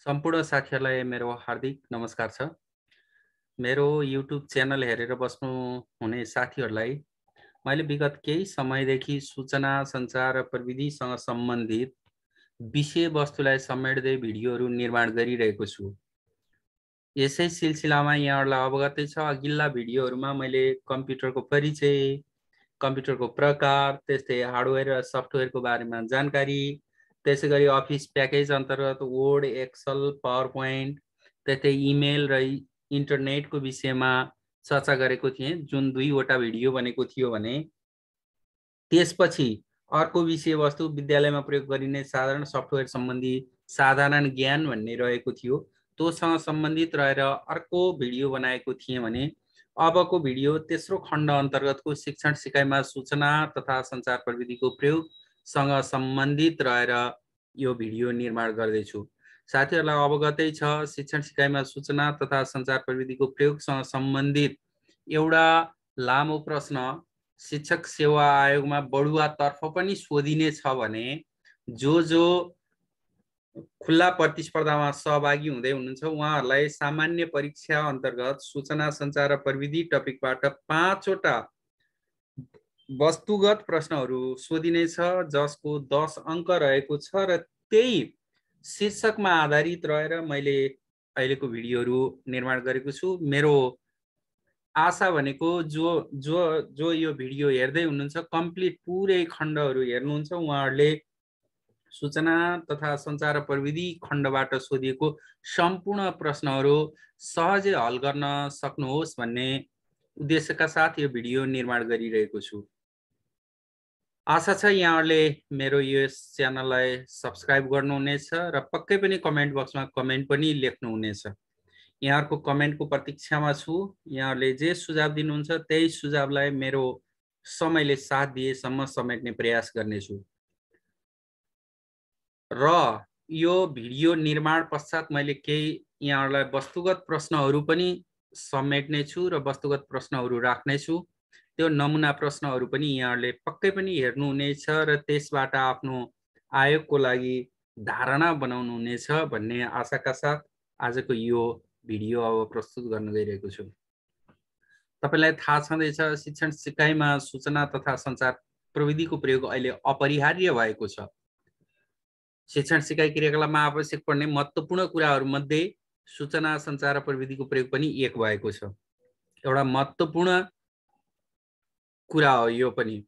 सम्पूर्ण साथीहरूलाई मेरो हार्दिक नमस्कार छ। मेरो युट्युब च्यानल हेरेर बस्नु हुने साथीहरूलाई मैले विगत केही समयदेखि सूचना सञ्चार र प्रविधिसँग सम्बन्धित विषयवस्तुलाई समेट्दै भिडियोहरू निर्माण गरिरहेको छु। यसै सिलसिलामा यहाँहरूलाई अवगतै छ, अघिल्ला भिडियोहरूमा मैले कम्प्युटरको परिचय, कम्प्युटरको प्रकार, त्यस्तै हार्डवेयर र सफ्टवेयरको बारेमा जानकारी, त्यसैगरी अफिस प्याकेज अन्तर्गत वर्ड, एक्सेल, पावर पोइन्ट, त्यस्तै इमेल र इन्टरनेटको विषयमा चर्चा गरेको थिएँ, जुन 2वटा भिडियो बनेको थियो भने त्यसपछि अर्को विषयवस्तु विद्यालयमा प्रयोग गरिने साधारण सफ्टवेयर सम्बन्धी साधारण ज्ञान भन्ने रहेको थियो। त्योसँग सम्बन्धित रहेर अर्को भिडियो बनाएको थिएँ भने अबको भिडियो तेस्रो खण्ड अन्तर्गतको शिक्षण सिकाइमा सूचना तथा सञ्चार प्रविधिको प्रयोगसँग सम्बन्धित रहेर यो भिडियो निर्माण गर्दैछु। साथीहरूलाई अवगतै छ, शिक्षण सिकाइमा सूचना तथा सञ्चार प्रविधिको प्रयोगसँग सम्बन्धित एउटा लामो प्रश्न शिक्षक सेवा आयोगमा बढुवातर्फ पनि सोधिने छ भने जो खुल्ला प्रतिस्पर्धामा सहभागी हुँदै हुनुहुन्छ उहाँहरूलाई सामान्य परीक्षा अन्तर्गत सूचना सञ्चार र प्रविधि टपिकबाट 5वटा वस्तुगत प्रश्नहरू सोधिनेछ, जसको 10 अङ्क रहेको छ र त्यही शीर्षकमा आधारित रहेर मैले अहिलेको भिडियोहरू निर्माण गरेको छु। मेरो आशा भनेको जो यो भिडियो हेर्दै हुनुहुन्छ, कम्प्लिट पुरै खण्डहरू हेर्नुहुन्छ, उहाँहरूले सूचना तथा सञ्चार र प्रविधि खण्डबाट सोधिएको सम्पूर्ण प्रश्नहरू सहजै हल गर्न सक्नुहोस् भन्ने उद्देश्यका साथ यो भिडियो निर्माण गरिरहेको छु। आशा छ यहाँहरूले मेरो यस च्यानललाई सब्स्क्राइब गर्नुहुनेछ र पक्कै पनि कमेन्ट बक्समा कमेन्ट पनि लेख्नुहुनेछ। यहाँहरूको कमेन्टको प्रतीक्षामा छु। यहाँहरूले जे सुझाव दिनुहुन्छ त्यही सुझावलाई मेरो समयले साथ दिएसम्म समेट्ने प्रयास गर्नेछु र यो भिडियो निर्माण पश्चात मैले केही यहाँहरूलाई वस्तुगत प्रश्नहरू पनि समेट्ने छु र वस्तुगत प्रश्नहरू राख्नेछु। त्यो नमुना प्रश्नहरू पनि यहाँहरूले पक्कै पनि हेर्नुहुनेछ र त्यसबाट आफ्नो आयोगको लागि धारणा बनाउनु हुनेछ भन्ने आशाका साथ आजको यो भिडियो अब प्रस्तुत गर्न गइरहेको छु। तपाईलाई थाहा छँदैछ, शिक्षण सिकाइमा सूचना तथा सञ्चार प्रविधिको प्रयोग अहिले अपरिहार्य भएको छ। शिक्षण सिकाइ क्रियाकलापमा आवश्यक पर्ने महत्त्वपूर्ण कुराहरूमध्ये सूचना सञ्चार र प्रविधिको प्रयोग पनि एक भएको छ। एउटा महत्त्वपूर्ण कुरा हो यो पनि।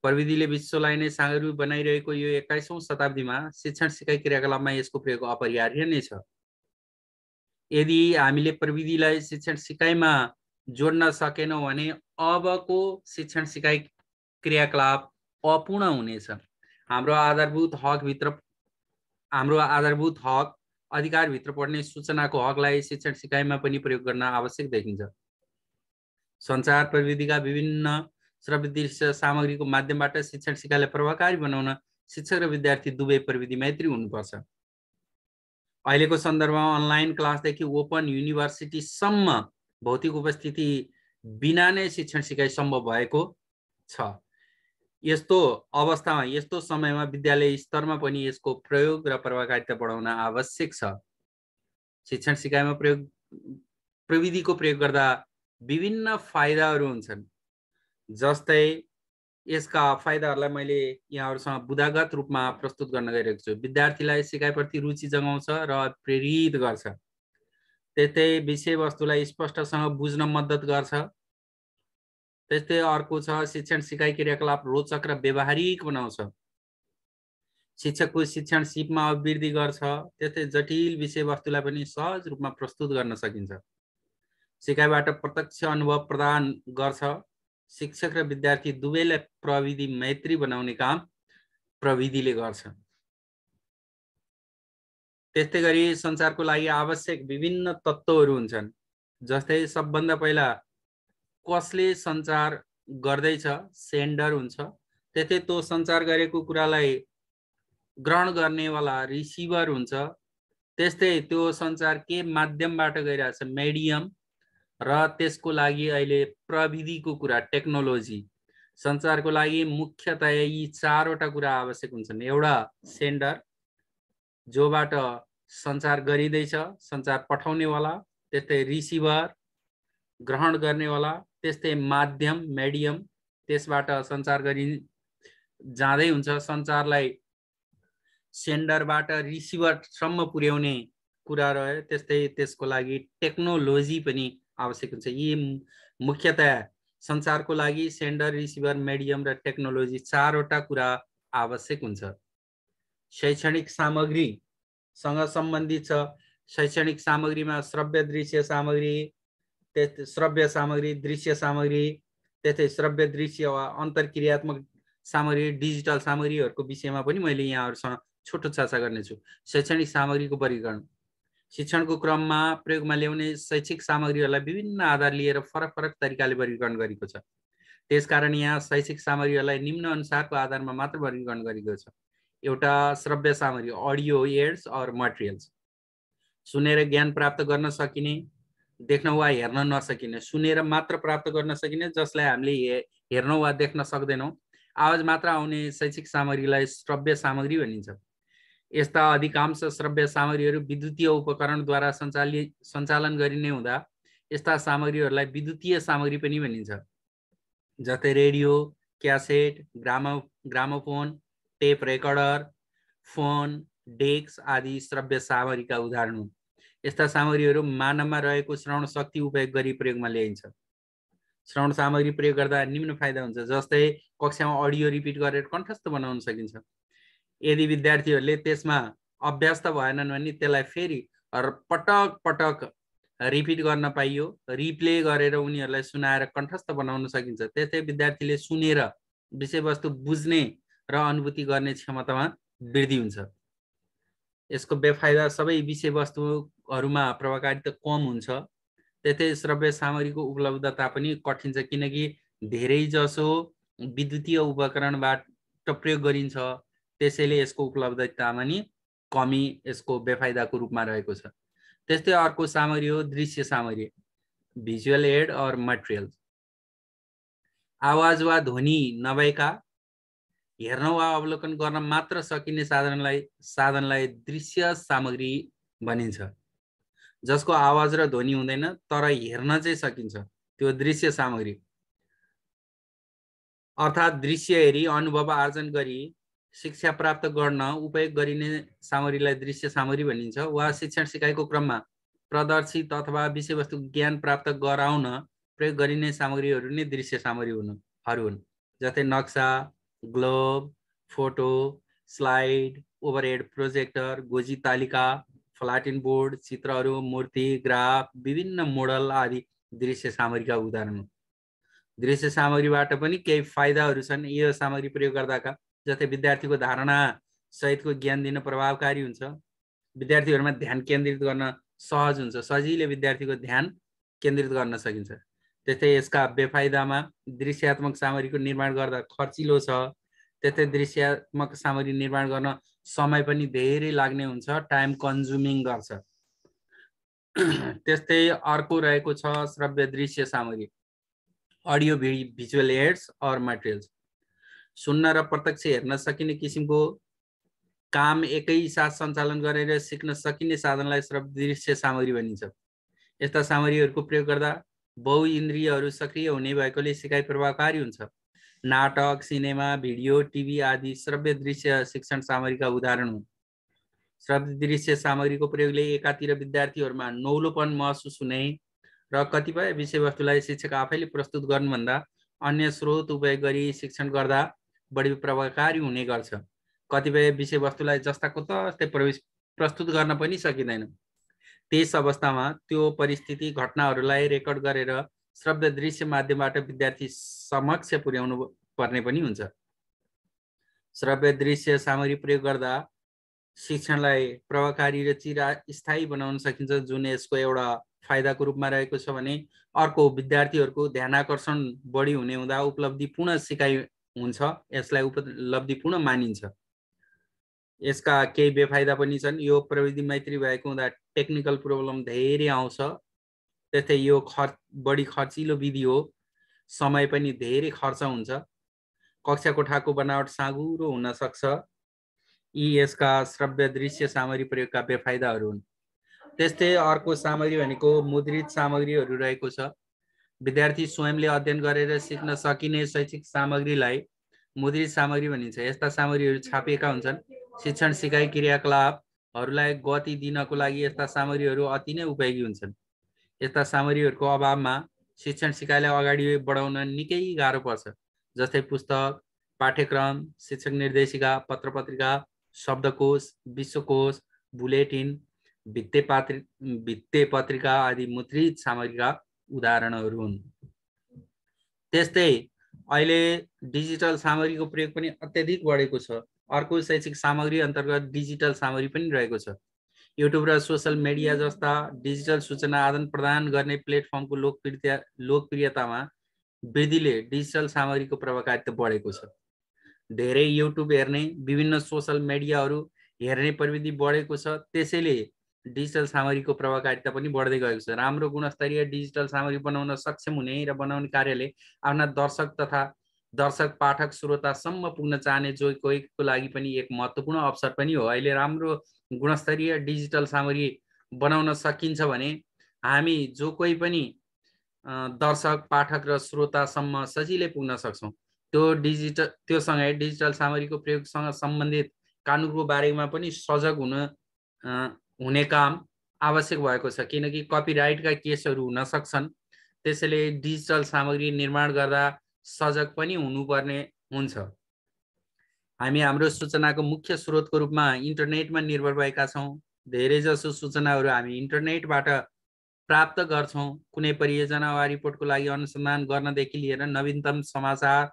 प्रविधिले विश्वलाई नै साँगुरो बनाइरहेको यो 21औं शताब्दीमा शिक्षण सिकाइ क्रियाकलापमा यसको प्रयोग अपरिहार्य नै छ। यदि हामीले प्रविधिलाई शिक्षण सिकाइमा जोड्न सकेनौँ भने अबको शिक्षण सिकाइ क्रियाकलाप अपूर्ण हुनेछ। हाम्रो आधारभूत हक अधिकारभित्र पर्ने सूचनाको हकलाई शिक्षण सिकाइमा पनि प्रयोग गर्न आवश्यक देखिन्छ। सञ्चार प्रविधिका विभिन्न श्रव्य दृश्य सामग्रीको माध्यमबाट शिक्षण सिकाइलाई प्रभावकारी बनाउन शिक्षक र विद्यार्थी दुवै प्रविधि मैत्री हुनुपर्छ। अहिलेको सन्दर्भमा अनलाइन क्लासदेखि ओपन युनिभर्सिटीसम्म भौतिक उपस्थिति बिना नै शिक्षण सिकाइ सम्भव भएको छ। यस्तो अवस्थामा, यस्तो समयमा विद्यालय स्तरमा पनि यसको प्रयोग र प्रभावकारिता बढाउन आवश्यक छ। शिक्षण सिकाइमा प्रविधिको प्रयोग गर्दा विभिन्न फाइदाहरू हुन्छन्। जस्तै यसका फाइदाहरूलाई मैले यहाँहरूसँग बुदागत रूपमा प्रस्तुत गर्न गइरहेको छु। विद्यार्थीलाई सिकाइप्रति रुचि जगाउँछ र प्रेरित गर्छ। त्यस्तै विषयवस्तुलाई स्पष्टसँग बुझ्न मद्दत गर्छ। त्यस्तै अर्को छ, शिक्षण सिकाइ क्रियाकलाप रोचक र व्यवहारिक बनाउँछ। शिक्षकको शिक्षण सिपमा अभिवृद्धि गर्छ। त्यस्तै जटिल विषयवस्तुलाई पनि सहज रूपमा प्रस्तुत गर्न सकिन्छ। सिकाइबाट प्रत्यक्ष अनुभव प्रदान गर्छ। शिक्षक र विद्यार्थी दुवैलाई प्रविधि मैत्री बनाउने काम प्रविधिले गर्छ। त्यस्तै गरी सञ्चारको लागि आवश्यक विभिन्न तत्त्वहरू हुन्छन्। जस्तै सबभन्दा पहिला कसले सञ्चार गर्दैछ, सेन्डर हुन्छ। त्यस्तै त्यो सञ्चार गरेको कुरालाई ग्रहण गर्नेवाला रिसिभर हुन्छ। त्यस्तै त्यो सञ्चार के माध्यमबाट गइरहेछ, मिडियम, र त्यसको लागि अहिले प्रविधिको कुरा, टेक्नोलोजी। सञ्चारको लागि मुख्यतया यी 4वटा कुरा आवश्यक हुन्छन्। एउटा सेन्डर, जोबाट सञ्चार गरिँदैछ, सञ्चार पठाउनेवाला, त्यस्तै रिसिभर, ग्रहण गर्नेवाला, त्यस्तै माध्यम मेडियम, त्यसबाट सञ्चार गरि जाँदै हुन्छ। सञ्चारलाई सेन्डरबाट रिसिभरसम्म पुर्याउने कुरा रह्यो। त्यस्तै त्यसको लागि टेक्नोलोजी पनि आवश्यक हुन्छ। यी मुख्यतया सञ्चारको लागि सेन्डर, रिसिभर, मेडियम र टेक्नोलोजी चारवटा कुरा आवश्यक हुन्छ। शैक्षणिक सामग्रीसँग सम्बन्धित छ। शैक्षणिक सामग्रीमा श्रव्य दृश्य सामग्री, श्रव्य सामग्री, दृश्य सामग्री, त्यस्तै श्रव्य दृश्य वा अन्तर्क्रियात्मक सामग्री, डिजिटल सामग्रीहरूको विषयमा पनि मैले यहाँहरूसँग छोटो चर्चा गर्नेछु। शैक्षणिक सामग्रीको वर्गीकरण। शिक्षणको क्रममा प्रयोगमा ल्याउने शैक्षिक सामग्रीहरूलाई विभिन्न आधार लिएर फरक फरक तरिकाले वर्गीकरण गरेको छ। त्यसकारण यहाँ शैक्षिक सामग्रीहरूलाई निम्न अनुसारको आधारमा मात्र वर्गीकरण गरेको छ। एउटा श्रव्य सामग्री, अडियो एड्स और मटेरियल्स। सुनेर ज्ञान प्राप्त गर्न सकिने, देख्न वा हेर्न नसकिने, सुनेर मात्र प्राप्त गर्न सकिने, जसलाई हामीले हेर्न वा देख्न सक्दैनौँ। आवाज मात्र आउने शैक्षिक सामग्रीलाई श्रव्य सामग्री भनिन्छ। यस्ता अधिकांश श्रव्य सामग्रीहरू विद्युतीय उपकरणद्वारा सञ्चालन गरिने हुँदा यस्ता सामग्रीहरूलाई विद्युतीय सामग्री पनि भनिन्छ। जस्तै radio, cassette, gramophone, tape recorder, phone, desk आदि श्रव्य सामग्रीका उदाहरण हुन्। यस्ता सामग्रीहरू मानवमा रहेको श्रवण शक्ति उपयोग गरी प्रयोगमा ल्याइन्छ। श्रवण सामग्री प्रयोग गर्दा निम्न फाइदा हुन्छ। जस्तै कक्षामा अडियो रिपिट गरेर कण्ठस्थ बनाउन सकिन्छ। यदि विद्यार्थीहरूले त्यसमा अभ्यस्त भएनन् भने त्यसलाई फेरि पटक पटक रिपिट गर्न पाइयो, रिप्ले गरेर उनीहरूलाई सुनाएर कण्ठस्थ बनाउन सकिन्छ। त्यस्तै विद्यार्थीले सुनेर विषयवस्तु बुझ्ने र अनुभूति गर्ने क्षमतामा वृद्धि हुन्छ। यसको बेफाइदा सबै विषयवस्तुहरूमा प्रभावकारिता कम हुन्छ। त्यस्तै श्रव्य सामग्रीको उपलब्धता पनि कठिन छ, किनकि धेरै जसो विद्युतीय उपकरणबाट प्रयोग गरिन्छ। त्यसैले यसको उपलब्धतामा नि कमी यसको बेफाइदाको रूपमा रहेको छ। त्यस्तै अर्को सामग्री हो दृश्य सामग्री, भिजुअल एड और मटेरियल्स। आवाज वा ध्वनि नभएका हेर्न वा अवलोकन गर्न मात्र सकिने साधनलाई दृश्य सामग्री भनिन्छ। जसको आवाज र ध्वनि हुँदैन तर हेर्न चाहिँ सकिन्छ, त्यो दृश्य सामग्री। अर्थात् दृश्य हेरी अनुभव आर्जन गरी शिक्षा प्राप्त गर्न उपयोग गरिने सामग्रीलाई दृश्य सामग्री भनिन्छ। वा शिक्षण सिकाइको क्रममा प्रदर्शित अथवा विषयवस्तु ज्ञान प्राप्त गराउन प्रयोग गरिने सामग्रीहरू नै दृश्य सामग्रीहरू हुन्। जस्तै नक्सा, globe, photo, slide, overhead projector, गोजी तालिका, फ्ल्याटिन बोर्ड, चित्रहरू, मूर्ति, ग्राफ, विभिन्न मोडल आदि दृश्य सामग्रीका उदाहरण हुन्। दृश्य सामग्रीबाट पनि केही फाइदाहरू छन् यो सामग्री प्रयोग गर्दाका। जस्तै विद्यार्थीको धारणा सहितको ज्ञान दिन प्रभावकारी हुन्छ। विद्यार्थीहरूमा ध्यान केन्द्रित गर्न सहज हुन्छ, सजिलै विद्यार्थीको ध्यान केन्द्रित गर्न सकिन्छ। त्यस्तै यसका बेफाइदामा दृश्यात्मक सामग्रीको निर्माण गर्दा खर्चिलो छ। त्यस्तै दृश्यात्मक सामग्री निर्माण गर्न समय पनि धेरै लाग्ने हुन्छ, टाइम कन्ज्युमिङ गर्छ। त्यस्तै अर्को रहेको छ श्रव्य दृश्य सामग्री, अडियो भिजुअल एड्स और मटेरियल्स। सुन्न र प्रत्यक्ष हेर्न सकिने किसिमको काम एकै साथ सञ्चालन गरेर सिक्न सकिने साधनलाई श्रव्य दृश्य सामग्री भनिन्छ। यस्ता सामग्रीहरूको प्रयोग गर्दा बहु इन्द्रियहरू सक्रिय हुने भएकोले सिकाइ प्रभावकारी हुन्छ। नाटक, सिनेमा, भिडियो, टिभी आदि श्रव्य दृश्य शिक्षण सामग्रीका उदाहरण हुन्। श्रव्य दृश्य सामग्रीको प्रयोगले एकातिर विद्यार्थीहरूमा नौलोपन महसुस हुने र कतिपय विषयवस्तुलाई शिक्षक आफैले प्रस्तुत गर्नुभन्दा अन्य स्रोत उपयोग गरी शिक्षण गर्दा बढी प्रभावकारी हुने गर्छ। कतिपय विषयवस्तुलाई जस्ताको तस्तै प्रस्तुत गर्न पनि सकिँदैन। त्यस अवस्थामा त्यो परिस्थिति घटनाहरूलाई रेकर्ड गरेर श्रव्य दृश्य माध्यमबाट विद्यार्थी समक्ष पुर्याउनु पर्ने पनि हुन्छ। श्रव्य दृश्य सामग्री प्रयोग गर्दा शिक्षणलाई प्रभावकारी र चिरस्थायी बनाउन सकिन्छ, जुन यसको एउटा फाइदाको रूपमा रहेको छ भने अर्को विद्यार्थीहरूको ध्यानाकर्षण बढी हुने हुँदा उपलब्धिपूर्ण सिकाइ हुन्छ, यसलाई उपलब्धिपूर्ण मानिन्छ। यसका केही बेफाइदा पनि छन्। यो प्रविधि मैत्री भएको हुँदा टेक्निकल प्रब्लम धेरै आउँछ। त्यस्तै यो बढी खर्चिलो विधि हो, समय पनि धेरै खर्च हुन्छ। कक्षा कोठाको बनावट साँघुरो हुन सक्छ। यी यसका श्रव्य दृश्य सामग्री प्रयोगका बेफाइदाहरू हुन्। त्यस्तै अर्को सामग्री भनेको मुद्रित सामग्रीहरू रहेको छ। विद्यार्थी स्वयंले अध्ययन गरेर सिक्न सकिने शैक्षिक सामग्रीलाई मुद्रित सामग्री भनिन्छ। यस्ता सामग्रीहरू छापिएका हुन्छन्। शिक्षण सिकाइ क्रियाकलापहरूलाई गति दिनको लागि यस्ता सामग्रीहरू अति नै उपयोगी हुन्छन्। यस्ता सामग्रीहरूको अभावमा शिक्षण सिकाइलाई अगाडि बढाउन निकै गाह्रो पर्छ। जस्तै पुस्तक, पाठ्यक्रम, शिक्षक निर्देशिका, पत्रपत्रिका, शब्दकोश, विश्वकोश, बुलेटिन, भित्ते पत्रिका आदि मुद्रित सामग्रीका उदाहरणहरू हुन्। त्यस्तै अहिले डिजिटल सामग्रीको प्रयोग पनि अत्यधिक बढेको छ। अर्को शैक्षिक सामग्री अन्तर्गत डिजिटल सामग्री पनि रहेको छ। युट्युब र सोशल मिडिया जस्ता डिजिटल सूचना आदान प्रदान गर्ने प्लेटफर्मको लोकप्रियतामा वृद्धिले डिजिटल सामग्रीको प्रभावकारिता बढेको छ। धेरै युट्युब हेर्ने, विभिन्न सोशल मिडियाहरू हेर्ने प्रविधि बढेको छ। त्यसैले डिजिटल सामग्रीको प्रभावकारिता पनि बढ्दै गएको छ। राम्रो गुणस्तरीय डिजिटल सामग्री बनाउन सक्षम हुने र बनाउने कार्यले आफ्ना दर्शक पाठक श्रोतासम्म पुग्न चाहने जो कोहीको लागि पनि एक महत्त्वपूर्ण अवसर पनि हो। अहिले राम्रो गुणस्तरीय डिजिटल सामग्री बनाउन सकिन्छ भने हामी जो कोही पनि दर्शक पाठक र श्रोतासम्म सजिलै पुग्न सक्छौँ। त्योसँगै डिजिटल सामग्रीको प्रयोगसँग सम्बन्धित कानुनको बारेमा पनि सजग हुने काम आवश्यक भएको छ, किनकि कपिराइटका केसहरू हुन सक्छन्। त्यसैले डिजिटल सामग्री निर्माण गर्दा सजग पनि हुनुपर्ने हुन्छ। हामी हाम्रो सूचनाको मुख्य स्रोतको रूपमा इन्टरनेटमा निर्भर भएका छौँ। धेरैजसो सूचनाहरू हामी इन्टरनेटबाट प्राप्त गर्छौँ। कुनै परियोजना वा रिपोर्टको लागि अनुसन्धान गर्नदेखि लिएर नवीनतम समाचार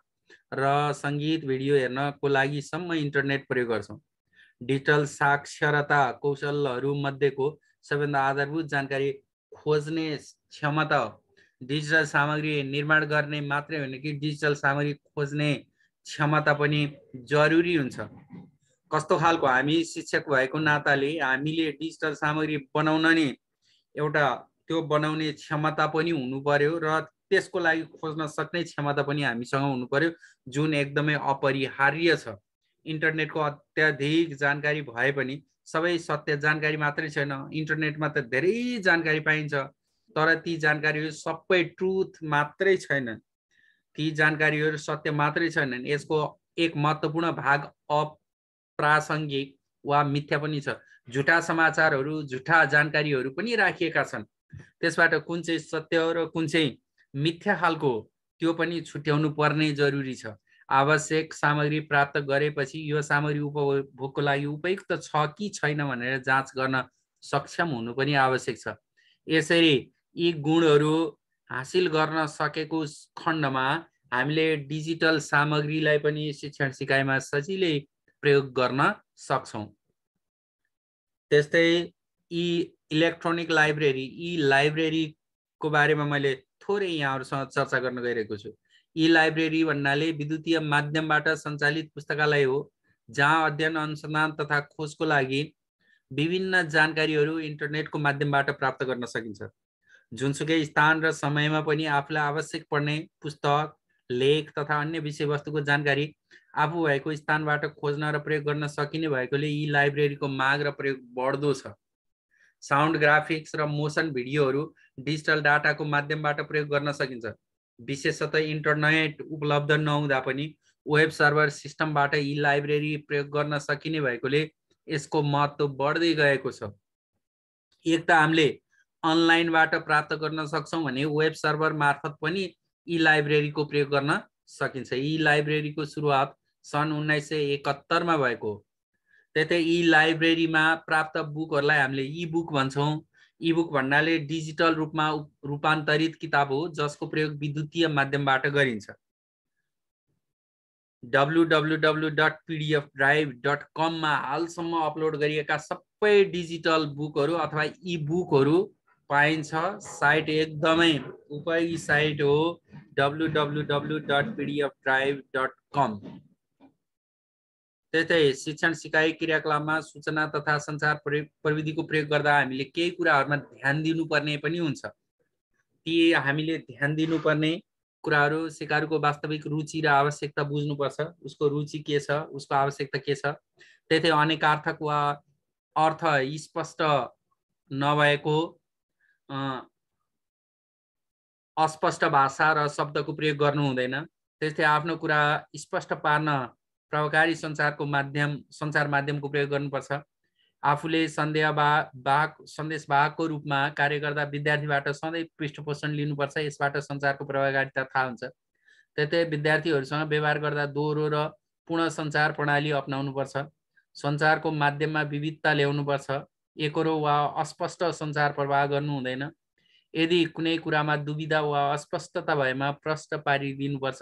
र सङ्गीत भिडियो हेर्नको लागि सम्म इन्टरनेट प्रयोग गर्छौँ। डिजिटल साक्षरता कौशलहरू मध्येको सबैभन्दा आधारभूत जानकारी खोज्ने क्षमता हो। डिजिटल सामग्री निर्माण गर्ने मात्रै होइन कि डिजिटल सामग्री खोज्ने क्षमता पनि जरुरी हुन्छ। कस्तो खालको हामी शिक्षक भएको नाताले हामीले डिजिटल सामग्री बनाउन नि एउटा त्यो बनाउने क्षमता पनि हुनु पर्यो र त्यसको लागि खोज्न सक्ने क्षमता पनि हामीसँग हुनु पर्यो, जुन एकदमै अपरिहार्य छ। इन्टरनेटको अत्याधिक जानकारी भए पनि सबै सत्य जानकारी मात्रै छैन। इन्टरनेटमा त धेरै जानकारी पाइन्छ, तर ती जानकारीहरू सबै ट्रुथ मात्रै छैनन्। ती जानकारीहरू सत्य मात्रै छैनन्। यसको एक महत्त्वपूर्ण भाग अप्रासङ्गिक वा मिथ्या पनि छ। झुटा समाचारहरू, झुटा जानकारीहरू पनि राखिएका छन्। त्यसबाट कुन चाहिँ सत्य हो र कुन चाहिँ मिथ्या खालको त्यो पनि छुट्याउनु पर्ने जरुरी छ। आवश्यक सामग्री प्राप्त गरेपछि यो सामग्री उपभोगको लागि उपयुक्त छ कि छैन भनेर जाँच गर्न सक्षम हुनु पनि आवश्यक छ। यसरी यी गुणहरू हासिल गर्न सकेको खण्डमा हामीले डिजिटल सामग्रीलाई पनि शिक्षण सिकाइमा सजिलै प्रयोग गर्न सक्छौँ। त्यस्तै यी इलेक्ट्रोनिक लाइब्रेरी, यी लाइब्रेरीको बारेमा मैले थोरै यहाँहरूसँग चर्चा गर्न गइरहेको छु। यी लाइब्रेरी भन्नाले विद्युतीय माध्यमबाट सञ्चालित पुस्तकालय हो, जहाँ अध्ययन, अनुसन्धान तथा खोजको लागि विभिन्न जानकारीहरू इन्टरनेटको माध्यमबाट प्राप्त गर्न सकिन्छ। जुनसुकै स्थान र समयमा पनि आफूलाई आवश्यक पर्ने पुस्तक, लेख तथा अन्य विषयवस्तुको जानकारी आफू भएको स्थानबाट खोज्न र प्रयोग गर्न सकिने भएकोले यी लाइब्रेरीको माग र प्रयोग बढ्दो छ। साउन्ड, ग्राफिक्स र मोसन भिडियोहरू डिजिटल डाटाको माध्यमबाट प्रयोग गर्न सकिन्छ। विशेषतः इन्टरनेट उपलब्ध नहुँदा पनि वेब सर्भर सिस्टमबाट यी लाइब्रेरी प्रयोग गर्न सकिने भएकोले यसको महत्त्व बढ्दै गएको छ। एक त हामीले अनलाइनबाट प्राप्त गर्न सक्छौँ भने वेब सर्भर मार्फत पनि यी लाइब्रेरीको प्रयोग गर्न सकिन्छ। यी लाइब्रेरीको सुरुवात सन् 1971 मा भएको हो। त्यतै यी लाइब्रेरीमा प्राप्त बुकहरूलाई हामीले ई बुक भन्छौँ। ई बुक भन्नाले डिजिटल रूपमा रूपान्तरित किताब हो, जसको प्रयोग विद्युतीय माध्यमबाट गरिन्छ। www.pdfdrive.com मा हालसम्म अपलोड गरिएका सबै डिजिटल बुकहरू अथवा ई बुकहरू पाइन्छ। साइट एकदमै उपयोगी साइट हो, www.pdfdrive.com। त्यस्तै शिक्षण सिकाइ क्रियाकलापमा सूचना तथा सञ्चार प्रविधिको प्रयोग गर्दा हामीले केही कुराहरूमा ध्यान दिनुपर्ने पनि हुन्छ। ती हामीले ध्यान दिनुपर्ने कुराहरू सिकारुको वास्तविक रुचि र आवश्यकता बुझ्नुपर्छ। उसको रुचि के छ, उसको आवश्यकता के छ, त्यतै अनेकार्थक वा अर्थ स्पष्ट नभएको अस्पष्ट भाषा र शब्दको प्रयोग गर्नु हुँदैन। त्यस्तै आफ्नो कुरा स्पष्ट पार्न प्रभावकारी सञ्चार माध्यमको प्रयोग गर्नुपर्छ। आफूले सन्देशवाहकको रूपमा कार्य गर्दा विद्यार्थीबाट सधैँ पृष्ठपोषण लिनुपर्छ। यसबाट सञ्चारको प्रभावकारिता थाहा हुन्छ। त्यतै विद्यार्थीहरूसँग व्यवहार गर्दा दोहोरो र पूर्ण सञ्चार प्रणाली अपनाउनुपर्छ। सञ्चारको माध्यममा विविधता ल्याउनुपर्छ। एकरो वा अस्पष्ट सञ्चार प्रवाह गर्नु हुँदैन। यदि कुनै कुरामा दुविधा वा अस्पष्टता भएमा प्रश्न पारिदिनुपर्छ।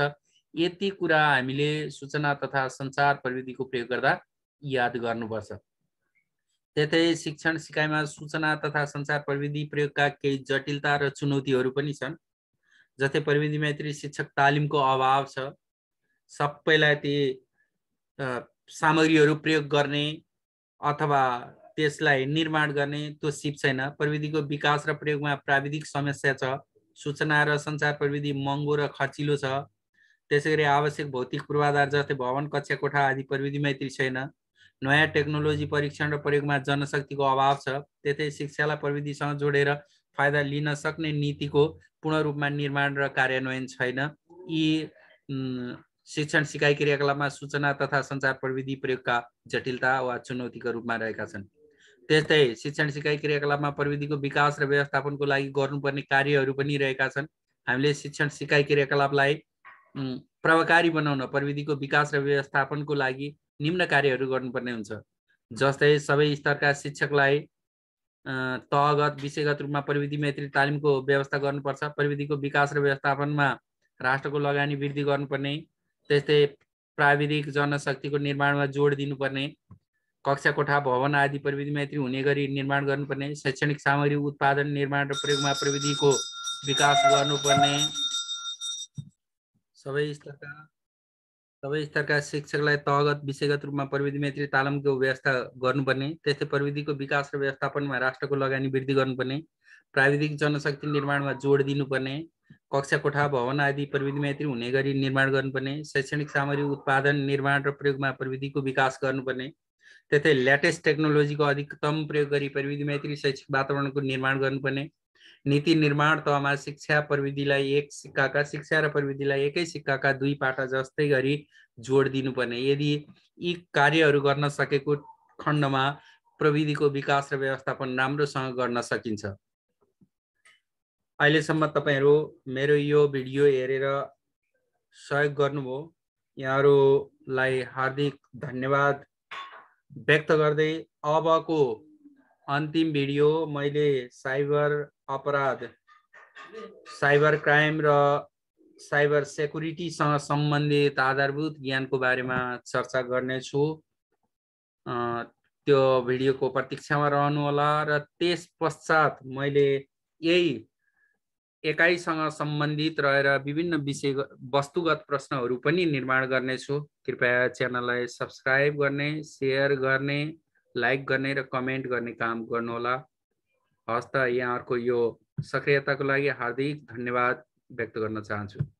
यति कुरा हामीले सूचना तथा सञ्चार प्रविधिको प्रयोग गर्दा याद गर्नुपर्छ। त्यतै शिक्षण सिकाइमा सूचना तथा सञ्चार प्रविधि प्रयोगका केही जटिलता र चुनौतीहरू पनि छन्। जस्तै प्रविधि मैत्री शिक्षक तालिमको अभाव छ। सबैलाई ती सामग्रीहरू प्रयोग गर्ने अथवा त्यसलाई निर्माण गर्ने त्यो सिप छैन। प्रविधिको विकास र प्रयोगमा प्राविधिक समस्या छ। सूचना र सञ्चार प्रविधि महँगो र खर्चिलो छ। त्यसैगरी आवश्यक भौतिक पूर्वाधार जस्तै भवन, कक्षा कोठा आदि प्रविधि मैत्री छैन। नयाँ टेक्नोलोजी परीक्षण र प्रयोगमा जनशक्तिको अभाव छ। त्यतै शिक्षालाई प्रविधिसँग जोडेर फाइदा लिन सक्ने नीतिको पूर्ण रूपमा निर्माण र कार्यान्वयन छैन। यी शिक्षण सिकाइ क्रियाकलापमा सूचना तथा सञ्चार प्रविधि प्रयोगका जटिलता वा चुनौतीका रूपमा रहेका छन्। त्यस्तै शिक्षण सिकाइ क्रियाकलापमा प्रविधिको विकास र व्यवस्थापनको लागि गर्नुपर्ने कार्यहरू पनि रहेका छन्। हामीले शिक्षण सिकाइ क्रियाकलापलाई प्रभावकारी बनाउन प्रविधिको विकास र व्यवस्थापनको लागि निम्न कार्यहरू गर्नुपर्ने हुन्छ। जस्तै सबै स्तरका शिक्षकलाई तहगत विषयगत रूपमा प्रविधि मैत्री तालिमको व्यवस्था गर्नुपर्छ। प्रविधिको विकास र व्यवस्थापनमा राष्ट्रको लगानी वृद्धि गर्नुपर्ने। त्यस्तै प्राविधिक जनशक्तिको निर्माणमा जोड दिनुपर्ने। कक्षा कोठा, भवन आदि प्रविधि मैत्री हुने गरी निर्माण गर्नुपर्ने। शैक्षणिक सामग्री उत्पादन, निर्माण र प्रयोगमा प्रविधिको विकास गर्नुपर्ने। सबै स्तरका शिक्षकलाई तहगत विषयगत रूपमा प्रविधि मैत्री तालिमको व्यवस्था गर्नुपर्ने। त्यस्तै प्रविधिको विकास र व्यवस्थापनमा राष्ट्रको लगानी वृद्धि गर्नुपर्ने। प्राविधिक जनशक्ति निर्माणमा जोड दिनुपर्ने। कक्षा कोठा, भवन आदि प्रविधि मैत्री हुने गरी निर्माण गर्नुपर्ने। शैक्षणिक सामग्री उत्पादन, निर्माण र प्रयोगमा प्रविधिको विकास गर्नुपर्ने। त्यतै लेटेस्ट टेक्नोलोजीको अधिकतम प्रयोग गरी प्रविधि मैत्री शैक्षिक वातावरणको निर्माण गर्नुपर्ने। नीति निर्माण तहमा शिक्षा र प्रविधिलाई एकै सिक्काका दुई पाटा जस्तै गरी जोड दिनुपर्ने। यदि यी कार्यहरू गर्न सकेको खण्डमा प्रविधिको विकास र व्यवस्थापन राम्रोसँग गर्न सकिन्छ। अहिलेसम्म तपाईहरु मेरो यो भिडियो हेरेर सहयोग गर्नुभयो। यहाँहरूलाई हार्दिक धन्यवाद व्यक्त गर्दै अबको अन्तिम भिडियो मैले साइबर अपराध, साइबर क्राइम र साइबर सेक्युरिटीसँग सम्बन्धित आधारभूत ज्ञानको बारेमा चर्चा गर्नेछु। त्यो भिडियोको प्रतीक्षामा रहनुहोला र त्यस पश्चात मैले यही एकाइसँग सम्बन्धित रहेर विभिन्न विषय वस्तुगत प्रश्नहरू पनि निर्माण गर्नेछु। कृपया च्यानललाई सब्स्क्राइब गर्ने, शेयर गर्ने, लाइक गर्ने र कमेन्ट गर्ने काम गर्नुहोला। हस्त यहाँहरुको यो सक्रियताको लागि हार्दिक धन्यवाद व्यक्त गर्न चाहन्छु।